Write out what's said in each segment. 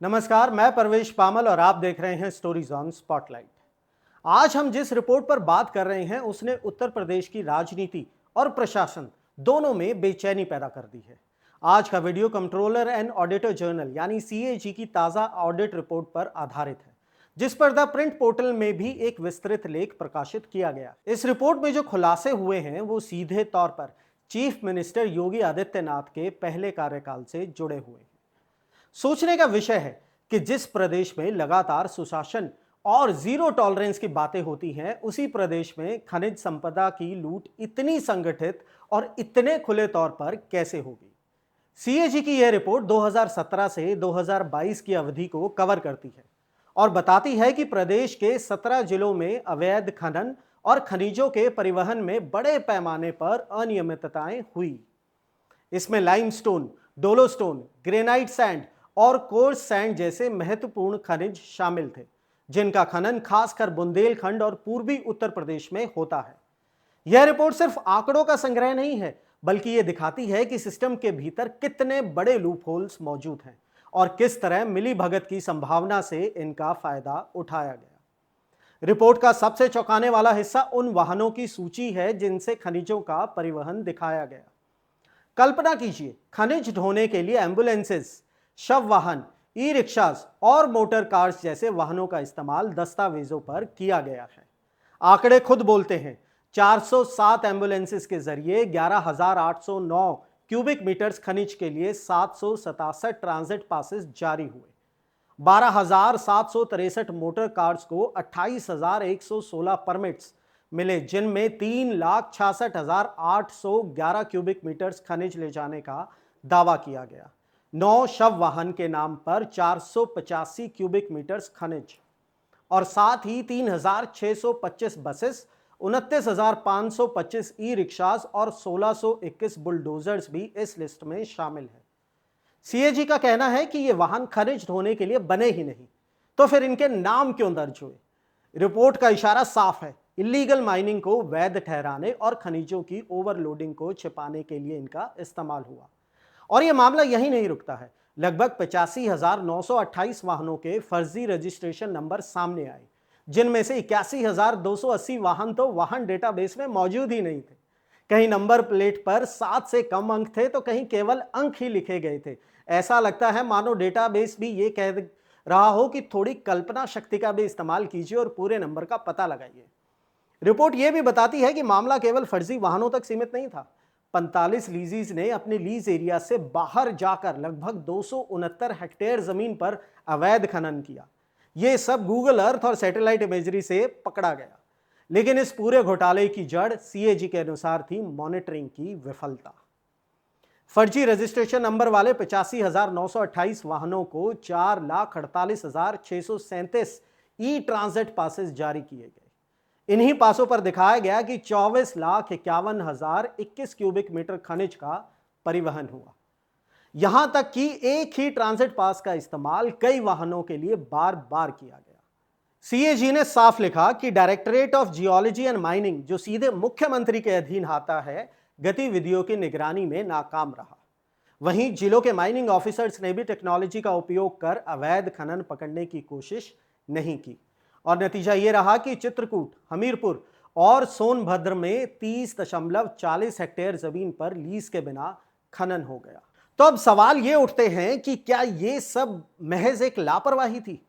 नमस्कार, मैं परवेश पामल और आप देख रहे हैं स्टोरीज ऑन स्पॉटलाइट। आज हम जिस रिपोर्ट पर बात कर रहे हैं उसने उत्तर प्रदेश की राजनीति और प्रशासन दोनों में बेचैनी पैदा कर दी है। आज का video controller and auditor general यानी सीएजी की ताज़ा ऑडिट रिपोर्ट पर आधारित है, जिस पर द प्रिंट पोर्टल में भी एक विस्तृत लेख प्रकाशित किया गया। इस रिपोर्ट में जो खुलासे हुए हैं वो सीधे तौर पर चीफ मिनिस्टर योगी आदित्यनाथ के पहले कार्यकाल से जुड़े हुए हैं। सोचने का विषय है कि जिस प्रदेश में लगातार सुशासन और जीरो टॉलरेंस की बातें होती हैं, उसी प्रदेश में खनिज संपदा की लूट इतनी संगठित और इतने खुले तौर पर कैसे होगी। सीएजी की यह रिपोर्ट 2017 से 2022 की अवधि को कवर करती है और बताती है कि प्रदेश के 17 जिलों में अवैध खनन और खनिजों के परिवहन में बड़े पैमाने पर अनियमितताएं हुई। इसमें लाइमस्टोन, डोलोस्टोन, ग्रेनाइट सैंड और कोर्स सैंड जैसे महत्वपूर्ण खनिज शामिल थे, जिनका खनन खासकर बुंदेलखंड और पूर्वी उत्तर प्रदेश में होता है। यह रिपोर्ट सिर्फ आंकड़ों का संग्रह नहीं है, बल्कि यह दिखाती है कि सिस्टम के भीतर कितने बड़े लूप होल्स मौजूद हैं और किस तरह मिलीभगत की संभावना से इनका फायदा उठाया गया। रिपोर्ट का सबसे चौंकाने वाला हिस्सा उन वाहनों की सूची है जिनसे खनिजों का परिवहन दिखाया गया। कल्पना कीजिए, खनिज ढोने के लिए एम्बुलेंसेस, शव वाहन, ई रिक्शास और मोटर कार्स जैसे वाहनों का इस्तेमाल दस्तावेजों पर किया गया है। आंकड़े खुद बोलते हैं। 407 एम्बुलेंसेस के जरिए 11,809 क्यूबिक मीटर्स खनिज के लिए 767 ट्रांजिट पासेस जारी हुए। 12,763 मोटर कार्स को 28,116 परमिट्स मिले, जिनमें 3,66,811 क्यूबिक मीटर्स खनिज ले जाने का दावा किया गया। 9 शव वाहन के नाम पर 485 क्यूबिक मीटर्स खनिज और साथ ही 3,625 बसेस, 29,525 ई रिक्शास और 1,621 बुलडोजर्स भी इस लिस्ट में शामिल है। सीएजी का कहना है कि ये वाहन खनिज ढोने के लिए बने ही नहीं, तो फिर इनके नाम क्यों दर्ज हुए? रिपोर्ट का इशारा साफ है, इलीगल माइनिंग को वैध ठहराने और खनिजों की ओवरलोडिंग को छिपाने के लिए इनका इस्तेमाल हुआ। और यह मामला यहीं नहीं रुकता है। लगभग 85,928 वाहनों के फर्जी रजिस्ट्रेशन नंबर सामने आए, जिनमें से 81,280 वाहन तो वाहन डेटाबेस में मौजूद ही नहीं थे। कहीं नंबर प्लेट पर 7 से कम अंक थे, तो कहीं केवल अंक ही लिखे गए थे। ऐसा लगता है मानो डेटाबेस भी ये कह रहा हो कि थोड़ी कल्पना शक्ति का भी इस्तेमाल कीजिए और पूरे नंबर का पता लगाइए। रिपोर्ट यह भी बताती है कि मामला केवल फर्जी वाहनों तक सीमित नहीं था। 45 लीजीज ने अपने लीज एरिया से बाहर जाकर लगभग 269 हेक्टेयर जमीन पर अवैध खनन किया। यह सब गूगल अर्थ और सैटेलाइट इमेजरी से पकड़ा गया। लेकिन इस पूरे घोटाले की जड़ सीएजी के अनुसार थी मॉनिटरिंग की विफलता। फर्जी रजिस्ट्रेशन नंबर वाले 85,928 वाहनों को 4,48,637 ई ट्रांजिट पासेस जारी किए गए। इन्हीं पासों पर दिखाया गया कि 24,51,021 क्यूबिक मीटर खनिज का परिवहन हुआ। यहां तक कि एक ही ट्रांजिट पास का इस्तेमाल कई वाहनों के लिए बार बार किया गया। सीएजी ने साफ लिखा कि directorate of geology and mining, जो सीधे मुख्यमंत्री के अधीन आता है, गतिविधियों की निगरानी में नाकाम रहा। वहीं जिलों के माइनिंग ऑफिसर्स ने भी टेक्नोलॉजी का उपयोग कर अवैध खनन पकड़ने की कोशिश नहीं की और नतीजा यह रहा कि चित्रकूट, हमीरपुर और सोनभद्र में 30.40 हेक्टेयर जमीन पर लीज के बिना खनन हो गया। तो अब सवाल ये उठते हैं कि क्या ये सब महज एक लापरवाही थी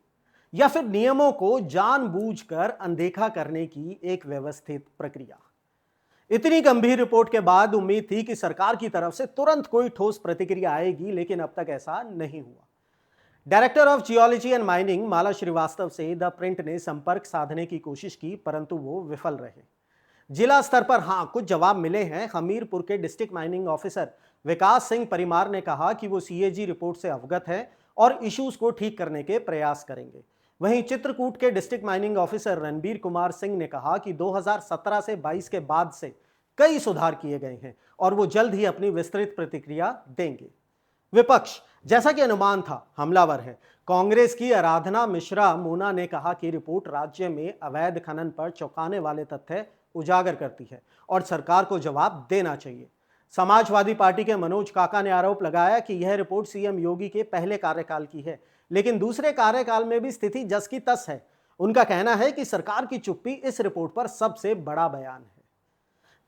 या फिर नियमों को जानबूझकर अनदेखा करने की एक व्यवस्थित प्रक्रिया? इतनी गंभीर रिपोर्ट के बाद उम्मीद थी कि सरकार की तरफ से तुरंत कोई ठोस प्रतिक्रिया आएगी, लेकिन अब तक ऐसा नहीं हुआ। Director of geology and mining Mala Srivastava से द प्रिंट ने संपर्क साधने की कोशिश की, परंतु वो विफल रहे। जिला स्तर पर कुछ जवाब मिले हैं। हमीरपुर के डिस्ट्रिक्ट माइनिंग ऑफिसर विकास सिंह परिमार ने कहा कि वो सीएजी रिपोर्ट से अवगत है और इश्यूज को ठीक करने के प्रयास करेंगे। वहीं चित्रकूट के district mining officer Ranbir Kumar Singh ने कहा कि 2017 से 22 के बाद से कई सुधार किए गए हैं और वो जल्द ही अपनी विस्तृत प्रतिक्रिया देंगे। विपक्ष, जैसा कि अनुमान था, हमलावर है। कांग्रेस की आराधना मिश्रा मोना ने कहा कि रिपोर्ट राज्य में अवैध खनन पर चौंकाने वाले तथ्य उजागर करती है और सरकार को जवाब देना चाहिए। समाजवादी पार्टी के मनोज काका ने आरोप लगाया कि यह रिपोर्ट सीएम योगी के पहले कार्यकाल की है, लेकिन दूसरे कार्यकाल में भी स्थिति जस की तस है। उनका कहना है कि सरकार की चुप्पी इस रिपोर्ट पर सबसे बड़ा बयान है।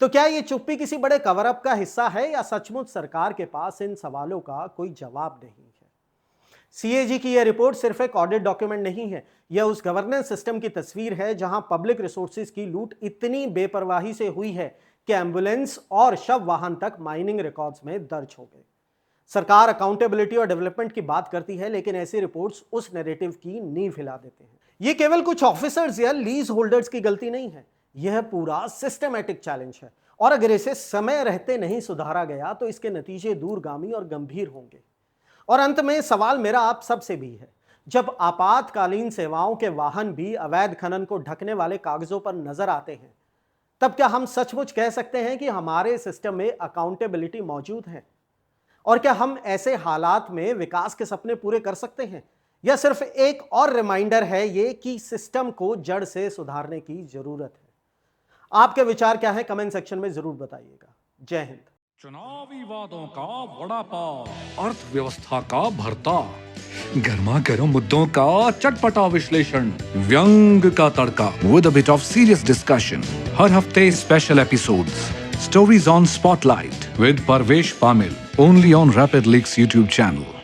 तो क्या ये चुप्पी किसी बड़े कवर अप का हिस्सा है या सचमुच सरकार के पास इन सवालों का कोई जवाब नहीं है? सीएजी की यह रिपोर्ट सिर्फ एक ऑडिट डॉक्यूमेंट नहीं है, यह उस गवर्नेंस सिस्टम की तस्वीर है जहां पब्लिक रिसोर्सेज की लूट इतनी बेपरवाही से हुई है कि एम्बुलेंस और शव वाहन तक माइनिंग रिकॉर्ड्स में दर्ज हो गए। सरकार अकाउंटेबिलिटी और डेवलपमेंट की बात करती है, लेकिन ऐसी रिपोर्ट्स उस नैरेटिव की नींव हिला देते हैं। ये केवल कुछ ऑफिसर्स या लीज होल्डर्स की गलती नहीं है, यह पूरा सिस्टमैटिक चैलेंज है, और अगर इसे समय रहते नहीं सुधारा गया तो इसके नतीजे दूरगामी और गंभीर होंगे। और अंत में सवाल मेरा आप सबसे भी है, जब आपातकालीन सेवाओं के वाहन भी अवैध खनन को ढकने वाले कागजों पर नजर आते हैं, तब क्या हम सचमुच कह सकते हैं कि हमारे सिस्टम में अकाउंटेबिलिटी मौजूद है? और क्या हम ऐसे हालात में विकास के सपने पूरे कर सकते हैं, या सिर्फ एक और रिमाइंडर है ये कि सिस्टम को जड़ से सुधारने की जरूरत है? आपके विचार क्या है, कमेंट सेक्शन में जरूर बताइएगा। जय हिंद। चुनावी वादों का वड़ा पाव, अर्थव्यवस्था का भरता, गर्मा गर्म मुद्दों का चटपटा विश्लेषण, व्यंग का तड़का with a bit of serious discussion. हर हफ्ते special episodes, stories on spotlight with Parvesh Pamil, only on Rapid Leaks YouTube channel.